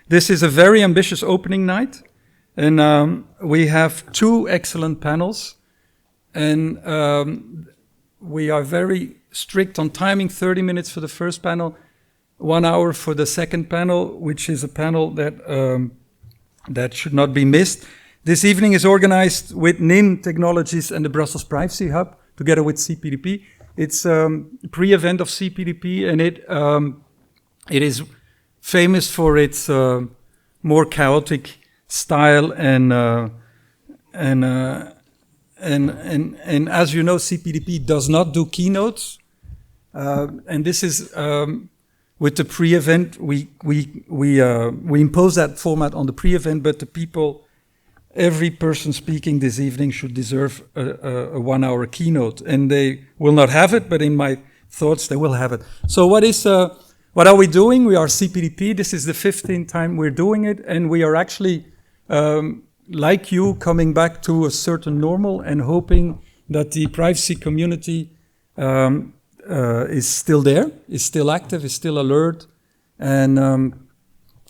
This is a very ambitious opening night, and we have 2 excellent panels, and we are very strict on timing, 30 minutes for the first panel, 1 hour for the second panel, which is a panel that should not be missed. This evening is organized with Nym Technologies and the Brussels Privacy Hub, together with CPDP. It's a pre-event of CPDP, and it is famous for its more chaotic style, and as you know, CPDP does not do keynotes, and this is with the pre-event. We impose that format on the pre-event, but the people. Every person speaking this evening should deserve a 1 hour keynote, and they will not have it, but in my thoughts they will have it. So what are we doing? We are CPDP. This is the 15th time we're doing it, and we are actually, like you, coming back to a certain normal and hoping that the privacy community is still there, is still active, is still alert,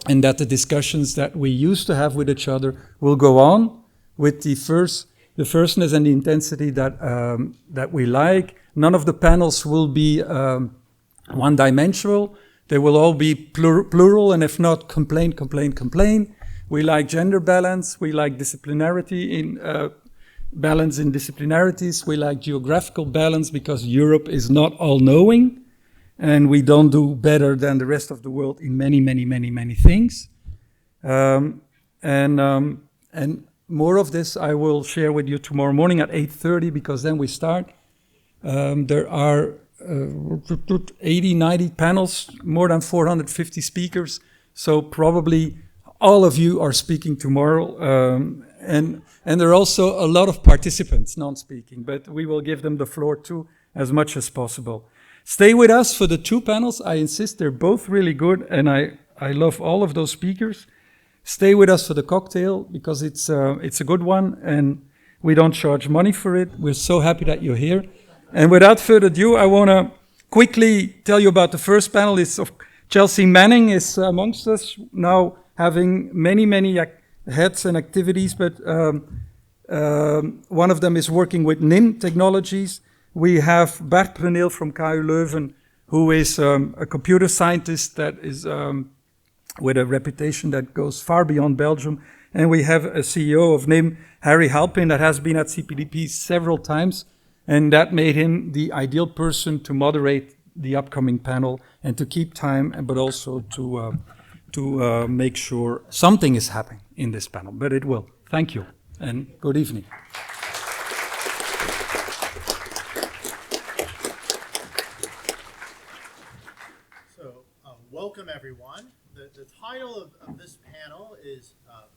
and that the discussions that we used to have with each other will go on with the firstness and the intensity that we like. None of the panels will be one-dimensional. They will all be plural, and if not, complain. We like gender balance. We like disciplinarity in balance in disciplinarities. We like geographical balance because Europe is not all-knowing. And we don't do better than the rest of the world in many things. And more of this I will share with you tomorrow morning at 8:30, because then we start. There are 80, 90 panels, more than 450 speakers. So probably all of you are speaking tomorrow. And there are also a lot of participants non-speaking, but we will give them the floor too as much as possible. Stay with us for the 2 panels. I insist, they're both really good, and I love all of those speakers. Stay with us for the cocktail, because it's a good one, and we don't charge money for it. We're so happy that you're here. And without further ado, I want to quickly tell you about the first panel. Chelsea Manning is amongst us now, having many heads and activities, but one of them is working with Nym Technologies. We have Bart Preneel from KU Leuven, who is a computer scientist that is with a reputation that goes far beyond Belgium. And we have a CEO of Nym, Harry Halpin, that has been at CPDP several times, and that made him the ideal person to moderate the upcoming panel and to keep time, but also to make sure something is happening in this panel. But it will. Thank you, and good evening. Welcome, everyone. The title of this panel is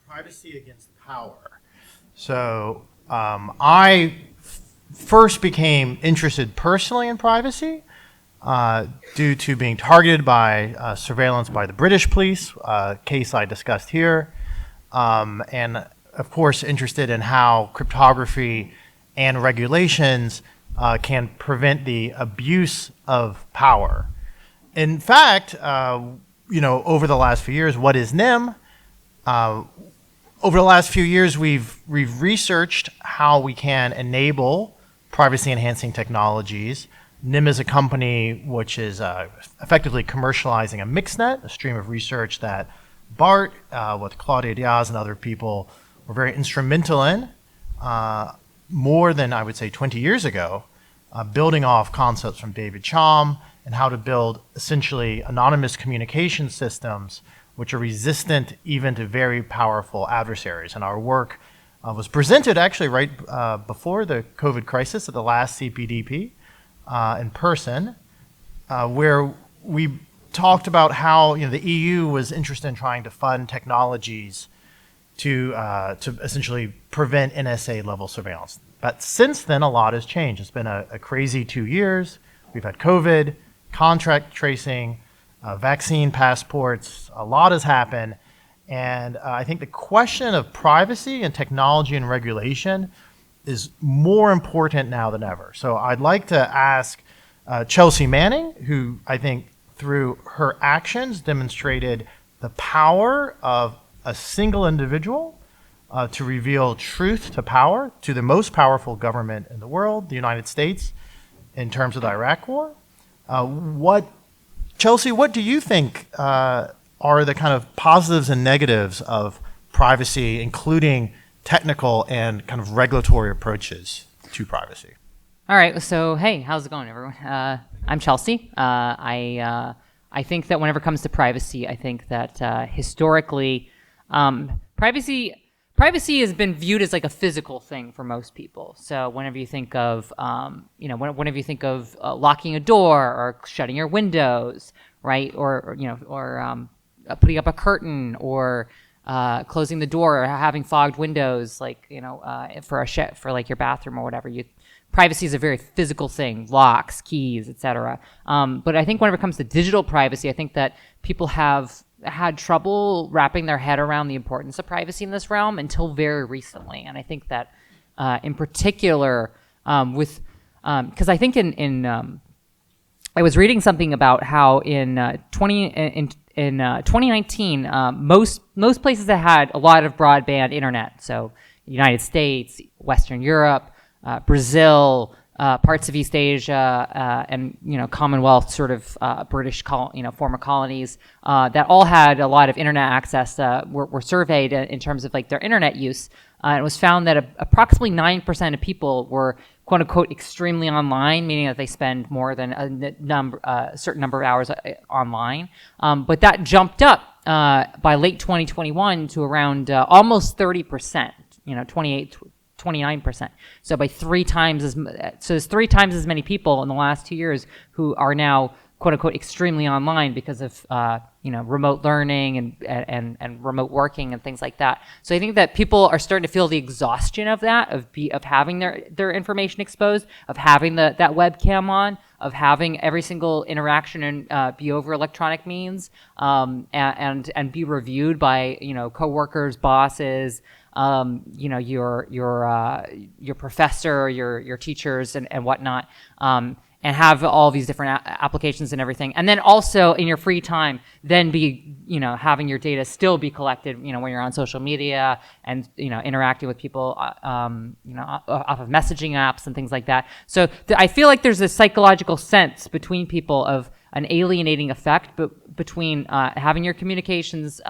Privacy Against Power. So I first became interested personally in privacy due to being targeted by surveillance by the British police, a case I discussed here, and of course interested in how cryptography and regulations can prevent the abuse of power. In fact, over the last few years, what is Nym? Over the last few years, we've researched how we can enable privacy-enhancing technologies. Nym is a company which is effectively commercializing a mixnet, a stream of research that Bart, with Claudia Diaz and other people, were very instrumental in more than, I would say, 20 years ago, building off concepts from David Chaum, and how to build essentially anonymous communication systems which are resistant even to very powerful adversaries. And our work was presented actually right before the COVID crisis at the last CPDP in person, where we talked about how the EU was interested in trying to fund technologies to essentially prevent NSA level surveillance. But since then, a lot has changed. It's been a crazy 2 years. We've had COVID, contract tracing, vaccine passports, a lot has happened. And I think the question of privacy and technology and regulation is more important now than ever. So I'd like to ask Chelsea Manning, who I think through her actions demonstrated the power of a single individual to reveal truth to power, to the most powerful government in the world, the United States, in terms of the Iraq War. Chelsea, what do you think are the kind of positives and negatives of privacy, including technical and kind of regulatory approaches to privacy? All right, so hey, how's it going, everyone? I'm Chelsea. I think that whenever it comes to privacy, I think that historically, privacy has been viewed as like a physical thing for most people. So whenever you think of, whenever you think of locking a door or shutting your windows, right, or putting up a curtain or closing the door or having fogged windows, like for like your bathroom or whatever, privacy is a very physical thing, locks, keys, etc. But I think whenever it comes to digital privacy, I think that people have had trouble wrapping their head around the importance of privacy in this realm until very recently. And I think that in particular because I think I was reading something about how in 2019, most places that had a lot of broadband internet, so United States, Western Europe, Brazil, parts of East Asia, and Commonwealth sort of British former colonies that all had a lot of internet access were surveyed in terms of like their internet use. It was found that approximately 9% of people were quote unquote extremely online, meaning that they spend more than a certain number of hours online. But that jumped up by late 2021 to around almost 30%, 29%. So by there's 3 times as many people in the last 2 years who are now quote unquote extremely online because of remote learning and remote working and things like that. So I think that people are starting to feel the exhaustion of that, of having their information exposed, of having that webcam on, of having every single interaction and be over electronic means, and be reviewed by coworkers, bosses, your professor, your teachers, and whatnot, and have all these different applications and everything. And then also in your free time, then be, having your data still be collected, when you're on social media and, interacting with people, off of messaging apps and things like that. So I feel like there's a psychological sense between people of an alienating effect, but between having your communications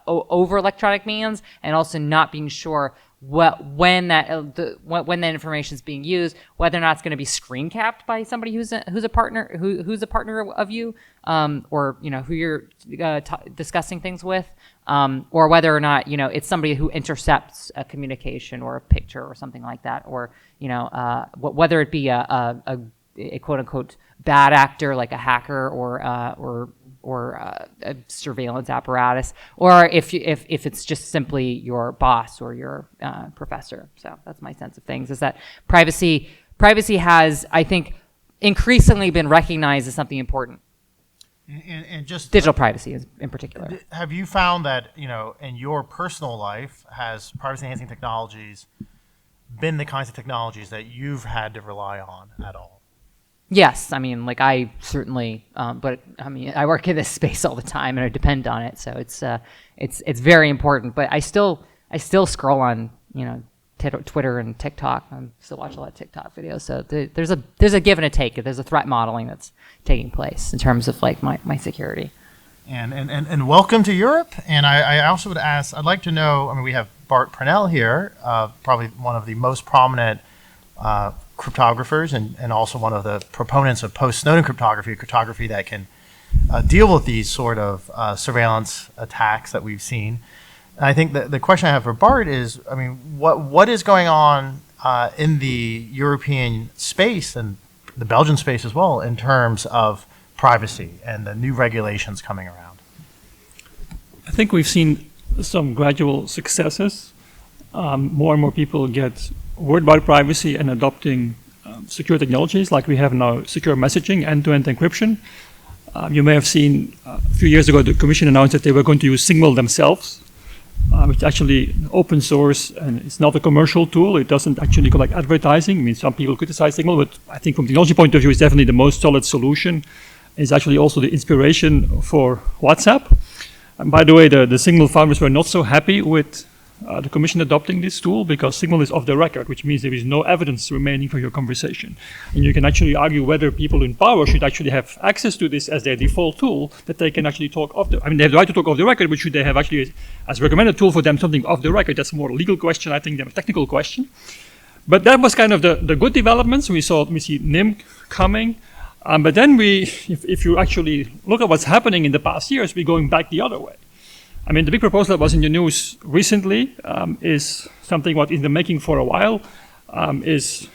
over electronic means and also not being sure when that information is being used, whether or not it's going to be screen capped by somebody who's a partner of you, or who you're discussing things with, or whether or not it's somebody who intercepts a communication or a picture or something like that, or whether it be a quote unquote bad actor like a hacker or a surveillance apparatus, or if it's just simply your boss or your professor. So that's my sense of things, is that privacy has, I think, increasingly been recognized as something important. And just digital privacy in particular. Have you found that, in your personal life, has privacy-enhancing technologies been the kinds of technologies that you've had to rely on at all? Yes, I mean, like I certainly, but I mean, I work in this space all the time and I depend on it, so it's very important. But I still scroll on Twitter and TikTok. I still watch a lot of TikTok videos. So there's a give and a take. There's a threat modeling that's taking place in terms of like my security. And welcome to Europe. And I also would ask, I'd like to know. I mean, we have Bart Preneel here, probably one of the most prominent cryptographers and also one of the proponents of post-Snowden cryptography that can deal with these sort of surveillance attacks that we've seen. And I think the question I have for Bart is, I mean, what is going on in the European space and the Belgian space as well in terms of privacy and the new regulations coming around? I think we've seen some gradual successes. More and more people get worried about privacy and adopting secure technologies, like we have now secure messaging, end-to-end encryption. You may have seen a few years ago the Commission announced that they were going to use Signal themselves, which actually open source, and it's not a commercial tool. It doesn't actually collect advertising. I mean, some people criticize Signal, but I think from the technology point of view, it's definitely the most solid solution. It's actually also the inspiration for WhatsApp. And by the way, the Signal founders were not so happy with the Commission adopting this tool because Signal is off the record, which means there is no evidence remaining for your conversation. And you can actually argue whether people in power should actually have access to this as their default tool, that they can actually talk off the, I mean, they have the right to talk off the record, but should they have actually, as recommended tool for them, something off the record? That's a more legal question, I think, than a technical question. But that was kind of the good developments. We see Nym coming. But then if you actually look at what's happening in the past years, we're going back the other way. I mean, the big proposal that was in the news recently is something what in the making for a while, is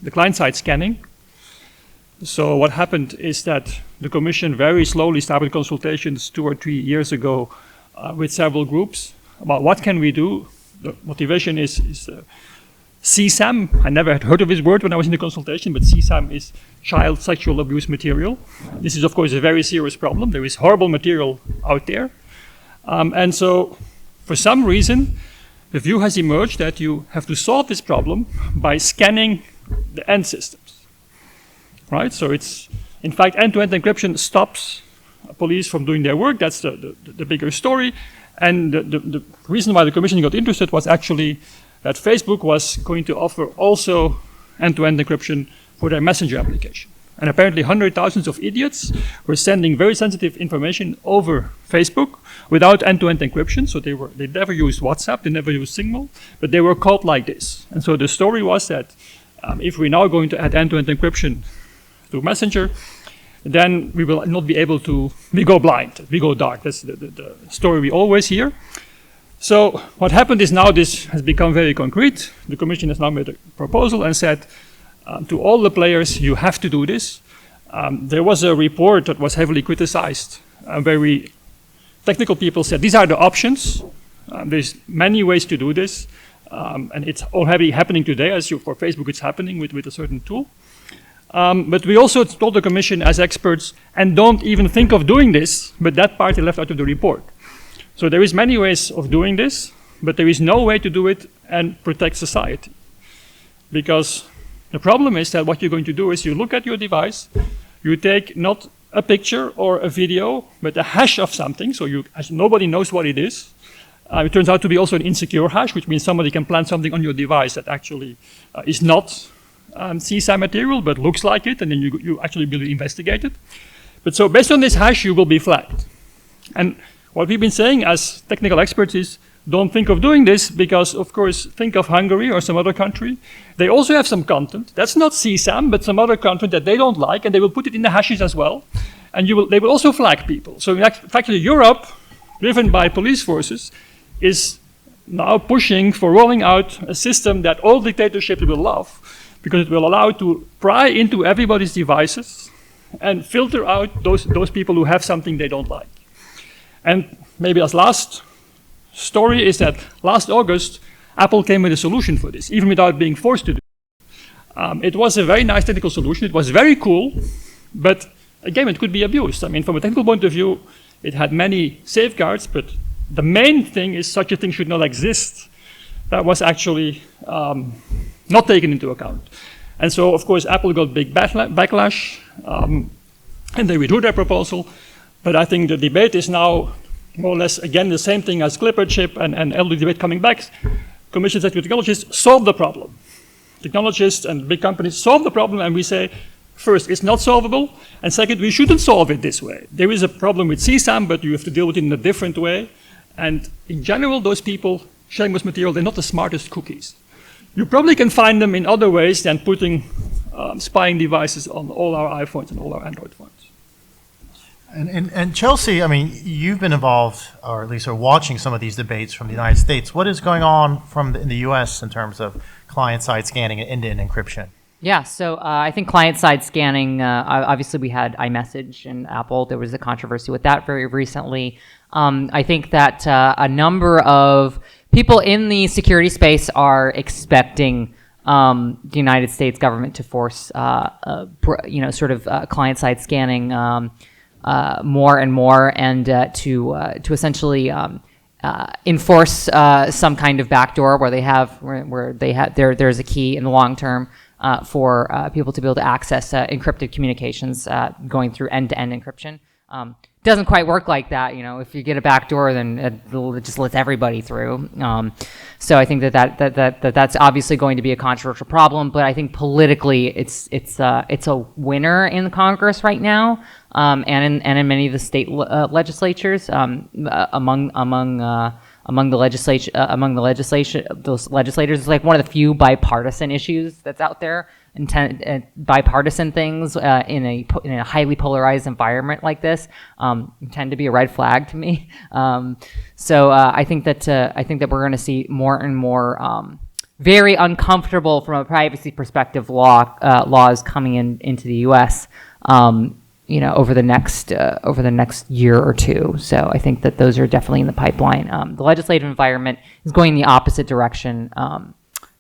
the client-side scanning. So what happened is that the Commission very slowly started consultations 2 or 3 years ago with several groups about what can we do. The motivation is CSAM. I never had heard of this word when I was in the consultation, but CSAM is child sexual abuse material. This is, of course, a very serious problem. There is horrible material out there. And so, for some reason, the view has emerged that you have to solve this problem by scanning the end systems, right? So it's, in fact, end-to-end encryption stops police from doing their work. That's the bigger story. And the reason why the Commission got interested was actually that Facebook was going to offer also end-to-end encryption for their messenger application. And apparently hundreds of idiots were sending very sensitive information over Facebook without end-to-end encryption. So they never used WhatsApp, they never used Signal, but they were caught like this. And so the story was that if we're now going to add end-to-end encryption to Messenger, then we will not be able to, we go blind, we go dark. That's the story we always hear. So what happened is now this has become very concrete. The Commission has now made a proposal and said, to all the players, you have to do this. There was a report that was heavily criticized, where technical people said, these are the options. There's many ways to do this. And it's already happening today, as for Facebook it's happening with a certain tool. But we also told the Commission as experts, and don't even think of doing this, but that part they left out of the report. So there is many ways of doing this, but there is no way to do it and protect society. Because the problem is that what you're going to do is you look at your device, you take not a picture or a video, but a hash of something, so nobody knows what it is. It turns out to be also an insecure hash, which means somebody can plant something on your device that actually is not CSAM material, but looks like it, and then you actually will be investigated. But so based on this hash, you will be flagged. And what we've been saying as technical experts is, don't think of doing this because, of course, think of Hungary or some other country. They also have some content. That's not CSAM, but some other content that they don't like, and they will put it in the hashes as well. And they will also flag people. So in fact, Europe, driven by police forces, is now pushing for rolling out a system that all dictatorships will love, because it will allow to pry into everybody's devices and filter out those people who have something they don't like. And maybe as last story is that last August, Apple came with a solution for this, even without being forced to do it. It was a very nice technical solution. It was very cool, but again, it could be abused. I mean, from a technical point of view, it had many safeguards, but the main thing is such a thing should not exist. That was actually not taken into account. And so, of course, Apple got big backlash, and they withdrew their proposal. But I think the debate is now more or less, again, the same thing as Clipper chip and elder debate coming back. Commission executive technologists solve the problem. Technologists and big companies solve the problem, and we say, first, it's not solvable, and second, we shouldn't solve it this way. There is a problem with CSAM, but you have to deal with it in a different way. And in general, those people sharing this material, they're not the smartest cookies. You probably can find them in other ways than putting spying devices on all our iPhones and all our Android phones. And Chelsea, I mean, you've been involved, or at least are watching some of these debates from the United States. What is going on in the US in terms of client-side scanning and end-to-end encryption? Yeah, so I think client-side scanning, obviously we had iMessage and Apple. There was a controversy with that very recently. I think that a number of people in the security space are expecting the United States government to force, client-side scanning more and more, and to essentially enforce some kind of backdoor where there's a key in the long term for people to be able to access encrypted communications going through end-to-end encryption. Doesn't quite work like that. You know, if you get a back door, then it just lets everybody through. So I think that's obviously going to be a controversial problem. But I think politically, it's a winner in Congress right now, and in many of the state legislatures, among the legislation, those legislators. It's like one of the few bipartisan issues that's out there. Bipartisan things in a highly polarized environment like this tend to be a red flag to me. So I think that we're going to see more and more very uncomfortable from a privacy perspective laws coming into the U.S. Over the next year or two. So I think that those are definitely in the pipeline. The legislative environment is going in the opposite direction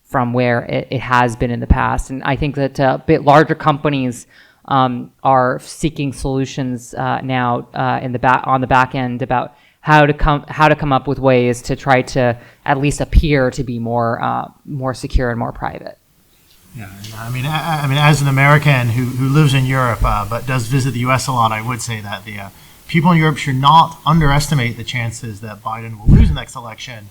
from where it has been in the past. And I think that a bit larger companies are seeking solutions now on the back end about how to come up with ways to try to at least appear to be more secure and more private. Yeah, I mean, as an American who lives in Europe but does visit the U.S. a lot, I would say that the people in Europe should not underestimate the chances that Biden will lose the next election.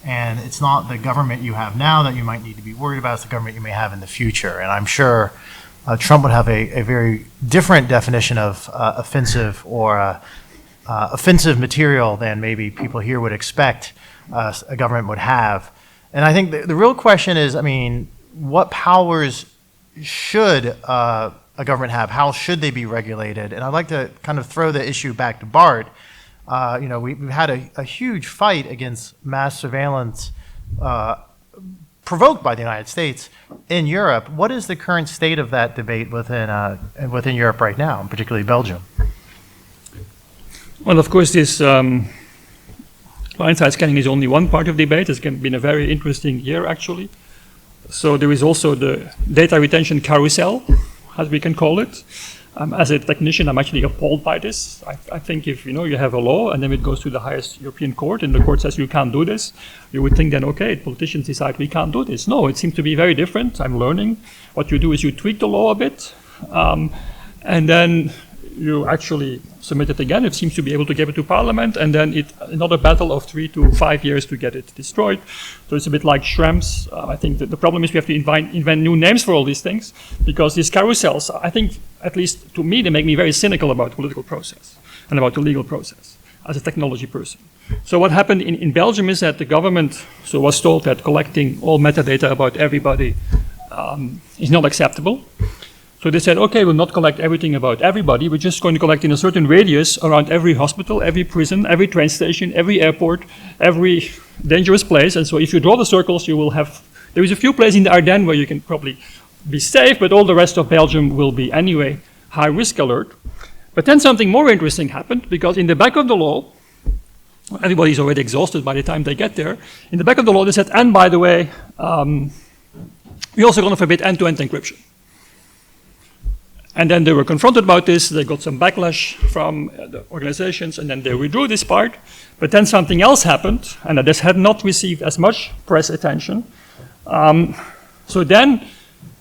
And it's not the government you have now that you might need to be worried about, it's the government you may have in the future. And I'm sure Trump would have a very different definition of offensive or offensive material than maybe people here would expect a government would have. And I think the real question is, I mean, what powers should a government have? How should they be regulated? And I'd like to kind of throw the issue back to Bart. We've had a huge fight against mass surveillance provoked by the United States in Europe. What is the current state of that debate within Europe right now, particularly Belgium? Well, of course, this client-side scanning is only one part of the debate. It's been a very interesting year, actually. So there is also the data retention carousel, as we can call it. As a technician, I'm actually appalled by this. I think if you have a law and then it goes to the highest European court and the court says you can't do this, you would think then, okay, politicians decide we can't do this. No, it seems to be very different. I'm learning. What you do is you tweak the law a bit, and then you actually submit it again. It seems to be able to give it to Parliament, and then another battle of 3 to 5 years to get it destroyed. So it's a bit like Schrems. I think that the problem is we have to invent new names for all these things, because these carousels, I think, at least to me, they make me very cynical about the political process and about the legal process as a technology person. So what happened in Belgium is that the government was told that collecting all metadata about everybody is not acceptable. So they said, okay, we'll not collect everything about everybody. We're just going to collect in a certain radius around every hospital, every prison, every train station, every airport, every dangerous place. And so if you draw the circles, you will have, there is a few places in the Ardennes where you can probably be safe, but all the rest of Belgium will be anyway high risk alert. But then something more interesting happened, because in the back of the law, everybody's already exhausted by the time they get there. In the back of the law, they said, and by the way, we're also going to forbid end-to-end encryption. And then they were confronted about this, they got some backlash from the organizations, and then they withdrew this part. But then something else happened, and this had not received as much press attention. So then,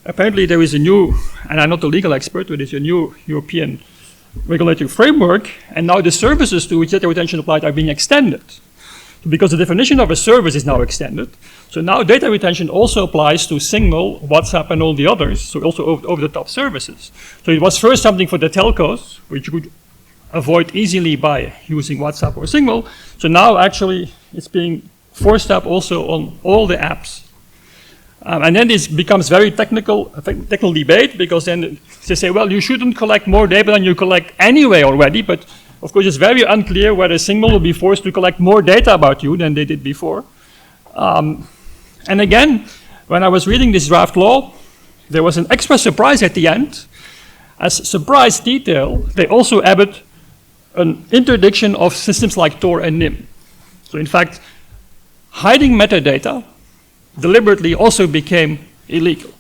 apparently there is a new, and I'm not a legal expert, but there's a new European regulatory framework, and now the services to which data retention applied are being extended. Because the definition of a service is now extended. So now data retention also applies to Signal, WhatsApp, and all the others, so also over-the-top services. So it was first something for the telcos, which you could avoid easily by using WhatsApp or Signal. So now actually it's being forced up also on all the apps. And then this becomes very technical debate, because then they say, well, you shouldn't collect more data than you collect anyway already, but of course, it's very unclear whether Signal will be forced to collect more data about you than they did before. And again, when I was reading this draft law, there was an extra surprise at the end. As surprise detail, they also added an interdiction of systems like Tor and Nym. So in fact, hiding metadata deliberately also became illegal.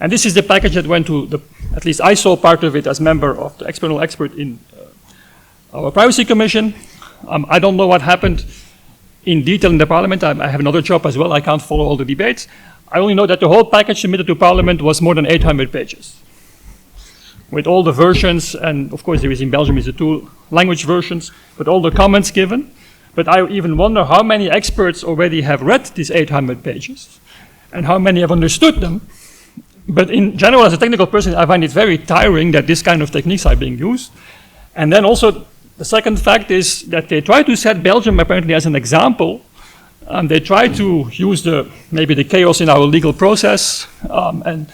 And this is the package that went to at least I saw part of it as member of the external expert in our Privacy Commission. I don't know what happened in detail in the Parliament. I have another job as well. I can't follow all the debates. I only know that the whole package submitted to Parliament was more than 800 pages. with all the versions, and of course there is in Belgium is the two language versions, with all the comments given. But I even wonder how many experts already have read these 800 pages, and how many have understood them. But in general, as a technical person, I find it very tiring that this kind of techniques are being used. And then also, the second fact is that they try to set Belgium apparently as an example. They try to use maybe the chaos in our legal process, and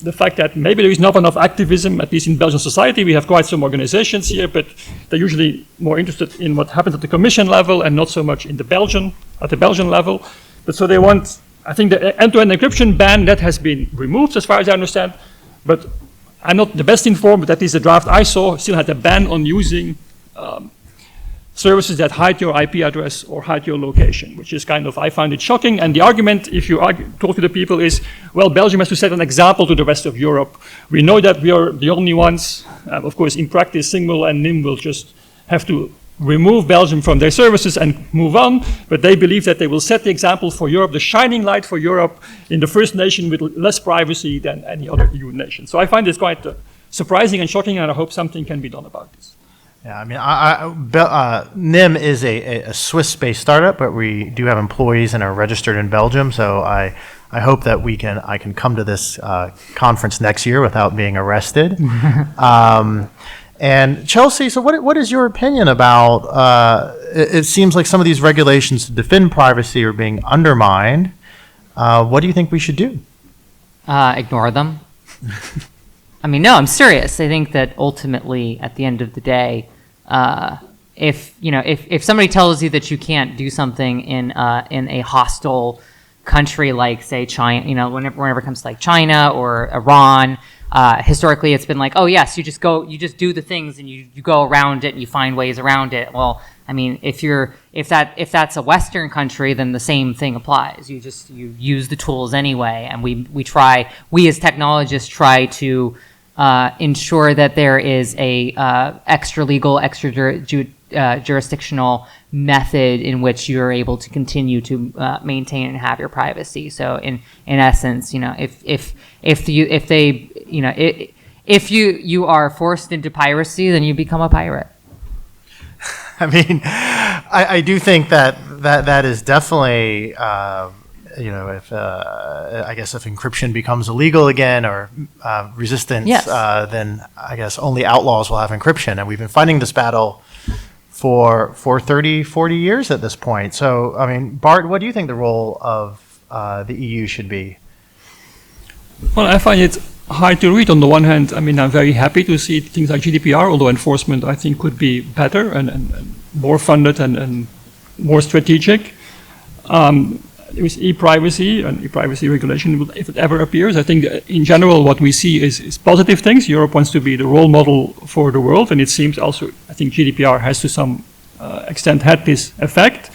the fact that maybe there is not enough activism, at least in Belgian society. We have quite some organizations here, but they're usually more interested in what happens at the Commission level and not so much at the Belgian level. But so they want, I think the end-to-end encryption ban, that has been removed as far as I understand, but I'm not the best informed, but at least the draft I saw still had a ban on using services that hide your IP address or hide your location, which is kind of, I find it shocking. And the argument, if you talk to the people, is, well, Belgium has to set an example to the rest of Europe. We know that we are the only ones. Of course, in practice, Signal and Nym will just have to remove Belgium from their services and move on, but they believe that they will set the example for Europe, the shining light for Europe in the first nation with less privacy than any other EU nation. So I find this quite surprising and shocking, and I hope something can be done about this. Yeah, I mean, Nym is a Swiss-based startup, but we do have employees and are registered in Belgium. So I hope that I can come to this conference next year without being arrested. And Chelsea, so what is your opinion about? It seems like some of these regulations to defend privacy are being undermined. What do you think we should do? Ignore them. I mean, no, I'm serious. I think that ultimately, at the end of the day, if somebody tells you that you can't do something in a hostile country like, say, China, whenever it comes to like China or Iran, historically it's been like, oh yes, you just do the things and you go around it and you find ways around it. Well, I mean, if that's a Western country, then the same thing applies. You use the tools anyway, and we as technologists try to ensure that there is a extra legal, jurisdictional method in which you're able to continue to maintain and have your privacy. So in essence, if you are forced into piracy, then you become a pirate. I mean, I do think that is definitely, if I guess if encryption becomes illegal again or resistance, yes. Then I guess only outlaws will have encryption. And we've been fighting this battle for 30, 40 years at this point. So, I mean, Bart, what do you think the role of the EU should be? Well, I find it hard to read. On the one hand, I mean, I'm very happy to see things like GDPR, although enforcement, I think, could be better and more funded and more strategic. There is e-privacy and e-privacy regulation, if it ever appears. I think in general what we see is positive things. Europe wants to be the role model for the world, and it seems also, I think GDPR has to some extent had this effect.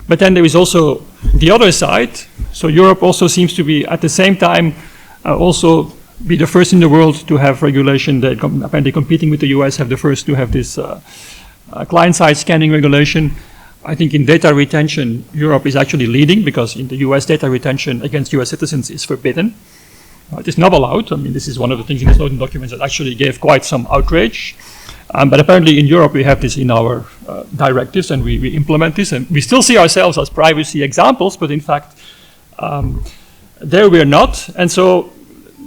But then there is also the other side. So Europe also seems to be at the same time also be the first in the world to have regulation. They apparently competing with the US, have the first to have this client-side scanning regulation. I think in data retention, Europe is actually leading, because in the US, data retention against US citizens is forbidden. It is not allowed. I mean, this is one of the things in the Snowden documents that actually gave quite some outrage. But apparently in Europe, we have this in our directives, and we implement this. And we still see ourselves as privacy examples, but in fact, there we're not. And so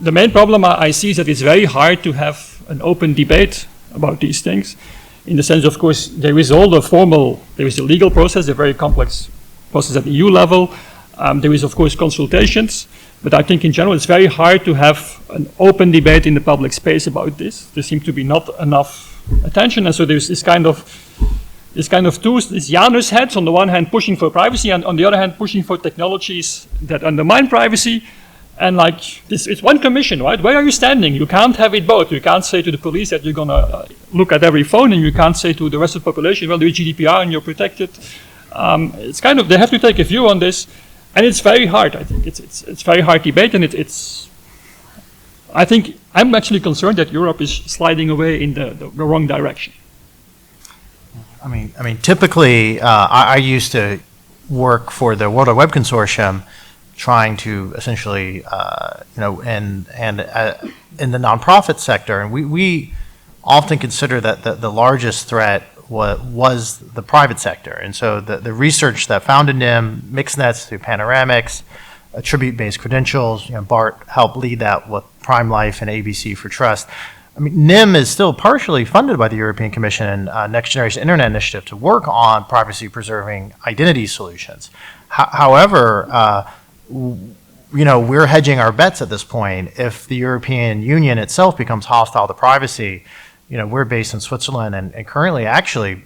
the main problem I see is that it's very hard to have an open debate about these things. In the sense, of course, there is all the formal, there is the legal process, the very complex process at the EU level. There is, of course, consultations. But I think in general, it's very hard to have an open debate in the public space about this. There seems to be not enough attention. And so there's this kind of these Janus heads, on the one hand pushing for privacy, and on the other hand pushing for technologies that undermine privacy. And like this, it's one commission, right? Where are you standing? You can't have it both. You can't say to the police that you're going to look at every phone, and you can't say to the rest of the population, well, there is GDPR and you're protected. It's kind of, they have to take a view on this, and it's very hard. I think it's very hard debate, and I think I'm actually concerned that Europe is sliding away in the wrong direction. I mean, typically, I used to work for the World Wide Web Consortium, trying to essentially, and in the nonprofit sector, and we often consider that the largest threat was the private sector. And so the research that founded Nym, mixed nets through panoramics, attribute-based credentials, Bart helped lead that with Prime Life and ABC for Trust. I mean, Nym is still partially funded by the European Commission and Next Generation Internet Initiative to work on privacy-preserving identity solutions. However, we're hedging our bets at this point. If the European Union itself becomes hostile to privacy, we're based in Switzerland, and currently, actually,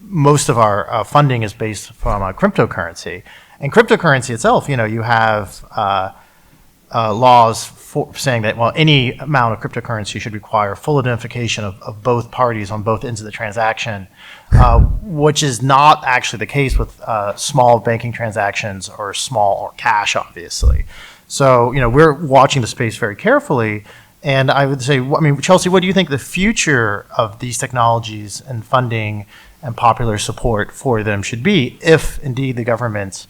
most of our funding is based from cryptocurrency. And cryptocurrency itself, you have laws saying that, well, any amount of cryptocurrency should require full identification of both parties on both ends of the transaction, which is not actually the case with small banking transactions or cash, obviously. So, we're watching the space very carefully. And I would say, Chelsea, what do you think the future of these technologies and funding and popular support for them should be if indeed the governments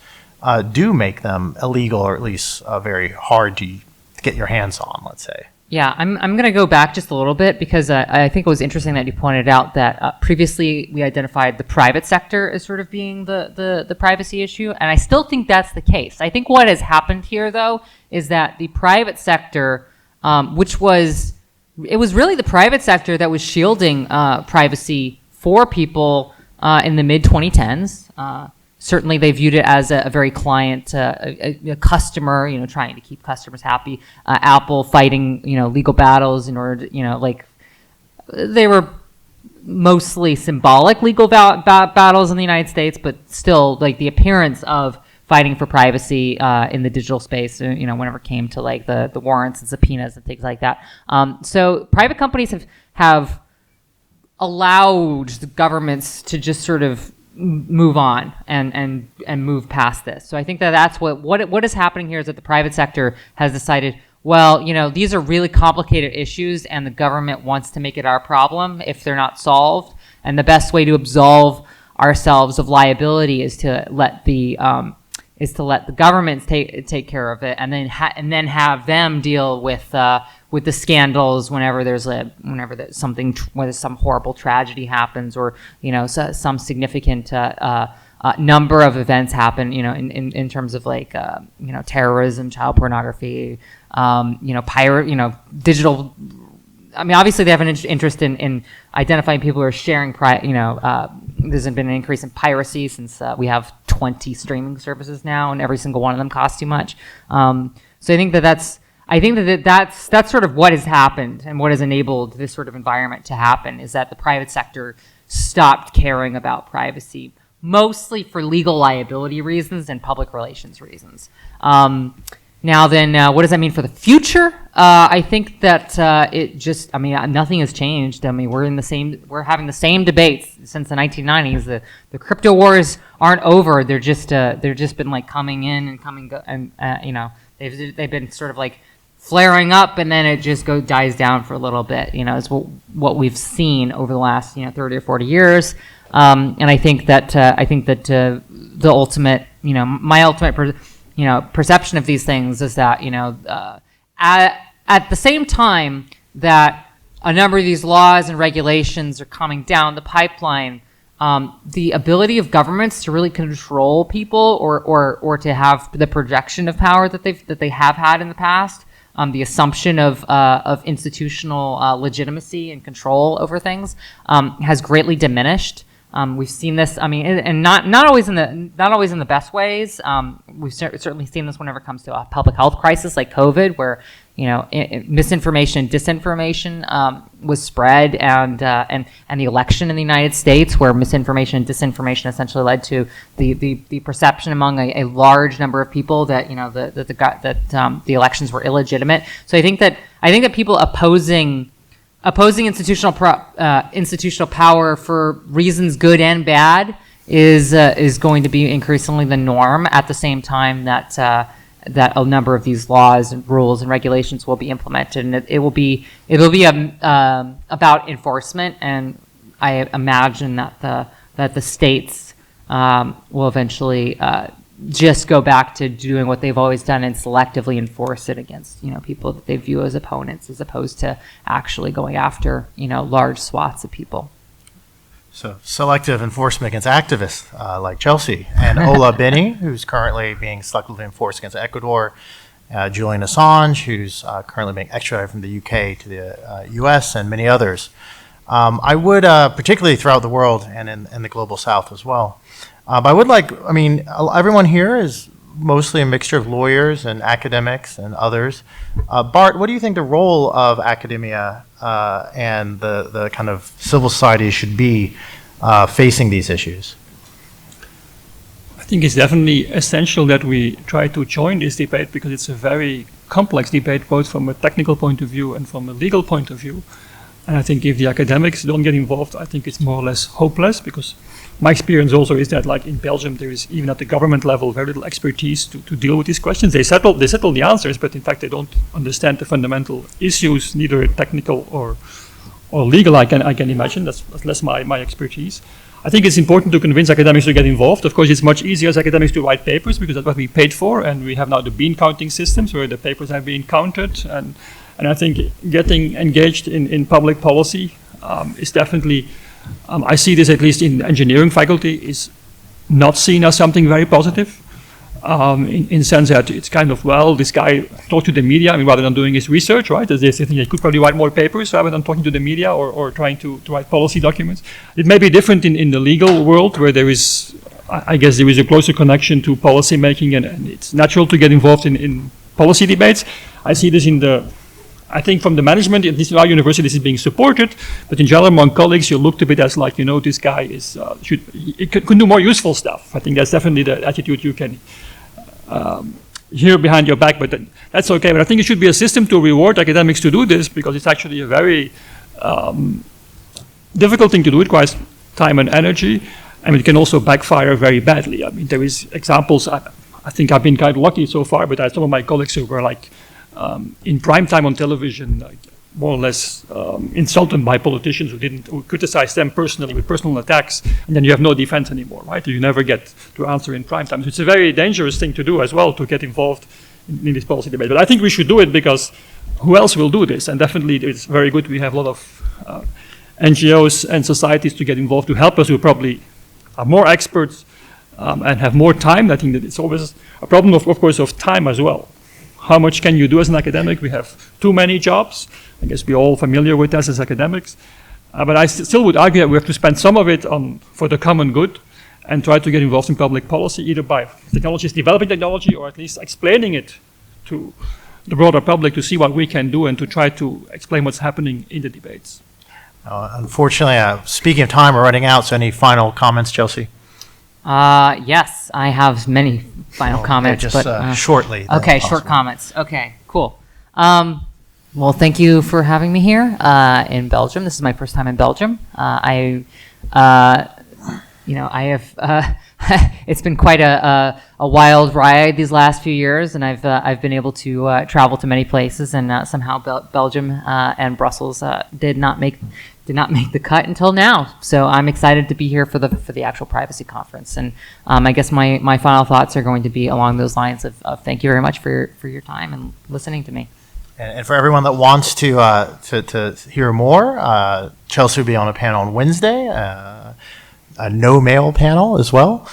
do make them illegal, or at least very hard to get your hands on, let's say? Yeah, I'm going to go back just a little bit because I think it was interesting that you pointed out that previously we identified the private sector as sort of being the privacy issue, and I still think that's the case. I think what has happened here, though, is that the private sector, it was really the private sector that was shielding privacy for people in the mid-2010s. Certainly, they viewed it as a very client, a customer, trying to keep customers happy. Apple fighting, legal battles in order to, they were mostly symbolic legal battles in the United States, but still, the appearance of fighting for privacy in the digital space, whenever it came to the warrants and subpoenas and things like that. So private companies have allowed the governments to just sort of move on and move past this. So I think that's what is happening here is that the private sector has decided, well, these are really complicated issues and the government wants to make it our problem if they're not solved. And the best way to absolve ourselves of liability is to let the governments take care of it, and then have them deal with the scandals whenever some horrible tragedy happens, or some significant number of events happen, in terms of terrorism, child pornography, digital. I mean, obviously they have an interest in identifying people who are sharing. There's been an increase in piracy since we have 20 streaming services now, and every single one of them costs too much. So I think that's sort of what has happened and what has enabled this sort of environment to happen, is that the private sector stopped caring about privacy, mostly for legal liability reasons and public relations reasons. Now then, what does that mean for the future? I think that nothing has changed. I mean, we're having the same debates since the 1990s. The crypto wars aren't over. They're just been coming in and coming go, and they've been sort of flaring up, and then it just dies down for a little bit. Is what we've seen over the last 30 or 40 years. And I think that the ultimate, my ultimate perception of these things is that, at the same time that a number of these laws and regulations are coming down the pipeline, the ability of governments to really control people or to have the projection of power that they have had in the past, the assumption of institutional legitimacy and control over things, has greatly diminished. We've seen this. I mean, and not always in the best ways. We've certainly seen this whenever it comes to a public health crisis like COVID, where misinformation and disinformation was spread, and the election in the United States, where misinformation and disinformation essentially led to the perception among a large number of people that the elections were illegitimate. So I think that people opposing institutional power for reasons good and bad is going to be increasingly the norm. At the same time that a number of these laws and rules and regulations will be implemented, and it'll be about enforcement. And I imagine that the states will eventually just go back to doing what they've always done and selectively enforce it against, people that they view as opponents, as opposed to actually going after, large swaths of people. So selective enforcement against activists like Chelsea and Ola Bini, who's currently being selectively enforced against Ecuador, Julian Assange, who's currently being extradited from the UK to the US, and many others. I would, particularly throughout the world and in the global south as well. But I would everyone here is mostly a mixture of lawyers and academics and others. Bart, what do you think the role of academia and the kind of civil society should be facing these issues? I think it's definitely essential that we try to join this debate, because it's a very complex debate, both from a technical point of view and from a legal point of view. And I think if the academics don't get involved, I think it's more or less hopeless, because my experience also is that, like in Belgium, there is, even at the government level, very little expertise to deal with these questions. They settle the answers, but in fact they don't understand the fundamental issues, neither technical or legal. I can imagine that's less my expertise. I think it's important to convince academics to get involved. Of course, it's much easier as academics to write papers, because that's what we paid for, and we have now the bean counting systems where the papers are being counted. And I think getting engaged in public policy is definitely, I see this at least in the engineering faculty, is not seen as something very positive. In sense that it's kind of, well, this guy talked to the media, rather than doing his research, right? They think he could probably write more papers rather than talking to the media or trying to write policy documents. It may be different in the legal world, where there is, I guess there is a closer connection to policy making, and it's natural to get involved in policy debates. I see this I think from the management, at least in our university, this is being supported, but in general among colleagues, you looked a bit as like, this guy is could do more useful stuff. I think that's definitely the attitude you can hear behind your back, but that's okay. But I think it should be a system to reward academics to do this, because it's actually a very difficult thing to do. It requires time and energy, and it can also backfire very badly. There is examples. I think I've been kind of lucky so far, but I have some of my colleagues who were like, in prime time on television, more or less insulted by politicians who criticized them personally with personal attacks, and then you have no defense anymore, right? You never get to answer in prime time. So it's a very dangerous thing to do as well, to get involved in this policy debate. But I think we should do it, because who else will do this? And definitely it's very good we have a lot of NGOs and societies to get involved to help us, who probably are more experts and have more time. I think that it's always a problem, of course, of time as well. How much can you do as an academic? We have too many jobs. I guess we're all familiar with that as academics. But I still would argue that we have to spend some of it for the common good, and try to get involved in public policy, either by developing technology, or at least explaining it to the broader public, to see what we can do and to try to explain what's happening in the debates. Unfortunately, speaking of time, we're running out. So any final comments, Chelsea? Yes, I have many final comments. Yeah, just shortly. Okay, short comments. Okay, cool. Well, thank you for having me here in Belgium. This is my first time in Belgium. I have. It's been quite a wild ride these last few years, and I've been able to travel to many places, and somehow Belgium and Brussels did not make the cut until now. So I'm excited to be here for the actual privacy conference, and I guess my final thoughts are going to be along those lines of thank you very much for your time and listening to me. And for everyone that wants to hear more, Chelsea will be on a panel on Wednesday, a no mail panel as well.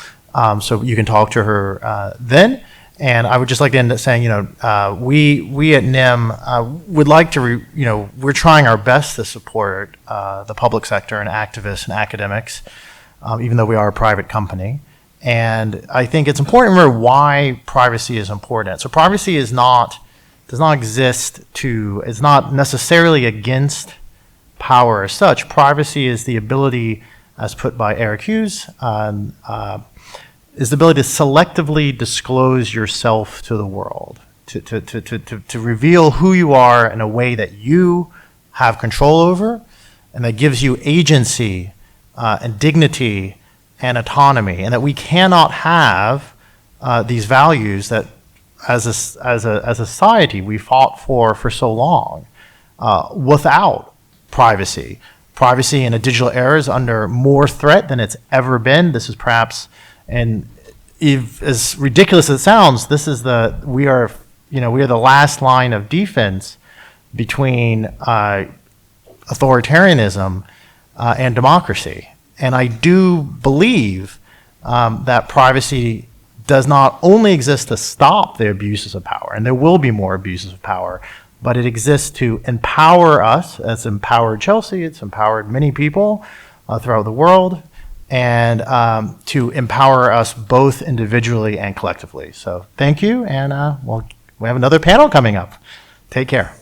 So you can talk to her then. And I would just like to end up saying, we at Nym would like to, we're trying our best to support the public sector and activists and academics, even though we are a private company. And I think it's important to remember why privacy is important. So privacy does not exist it's not necessarily against power as such. Privacy is the ability, as put by Eric Hughes, is the ability to selectively disclose yourself to the world, to reveal who you are in a way that you have control over, and that gives you agency and dignity and autonomy, and that we cannot have these values that as a society we fought for so long without privacy. Privacy in a digital era is under more threat than it's ever been. This is perhaps, and as ridiculous as it sounds, we are the last line of defense between authoritarianism and democracy. And I do believe that privacy does not only exist to stop the abuses of power, and there will be more abuses of power, but it exists to empower us. It's empowered Chelsea, it's empowered many people throughout the world, and to empower us both individually and collectively. So thank you, and we have another panel coming up. Take care.